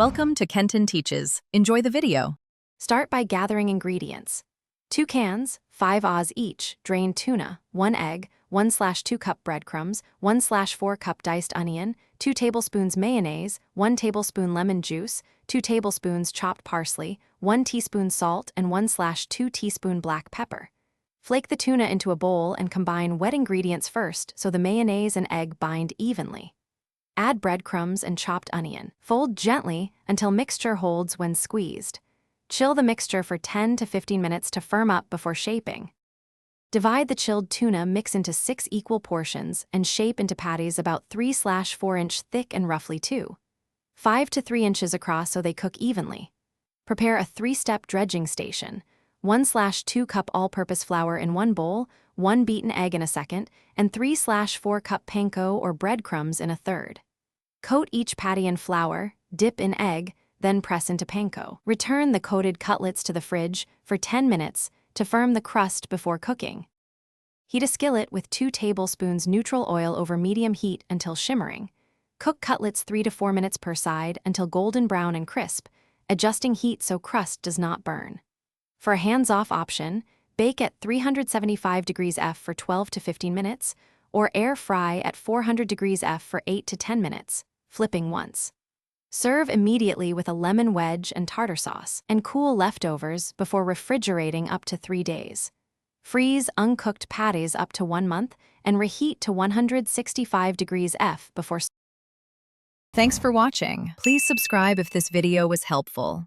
Welcome to Kenton Teaches. Enjoy the video. Start by gathering ingredients. 2 cans, 5 Oz each, drained tuna, 1 egg, 1/2 cup breadcrumbs, 1/4 cup diced onion, 2 tablespoons mayonnaise, 1 tablespoon lemon juice, 2 tablespoons chopped parsley, 1 teaspoon salt, and 1/2 teaspoon black pepper. Flake the tuna into a bowl and combine wet ingredients first so the mayonnaise and egg bind evenly. Add breadcrumbs and chopped onion. Fold gently until mixture holds when squeezed. Chill the mixture for 10 to 15 minutes to firm up before shaping. Divide the chilled tuna mix into 6 equal portions and shape into patties about 3/4 inch thick and roughly 2.5 to 3 inches across so they cook evenly. Prepare a 3-step dredging station. 1/2 cup all-purpose flour in one bowl, 1 beaten egg in a second, and 3/4 cup panko or breadcrumbs in a third. Coat each patty in flour, dip in egg, then press into panko. Return the coated cutlets to the fridge for 10 minutes to firm the crust before cooking. Heat a skillet with 2 tablespoons neutral oil over medium heat until shimmering. Cook cutlets 3 to 4 minutes per side until golden brown and crisp, adjusting heat so crust does not burn. For a hands-off option, bake at 375 degrees F for 12 to 15 minutes, or air fry at 400 degrees F for 8 to 10 minutes, flipping once. Serve immediately with a lemon wedge and tartar sauce, and cool leftovers before refrigerating up to 3 days. Freeze uncooked patties up to 1 month and reheat to 165 degrees F before. Thanks for watching. Please subscribe if this video was helpful.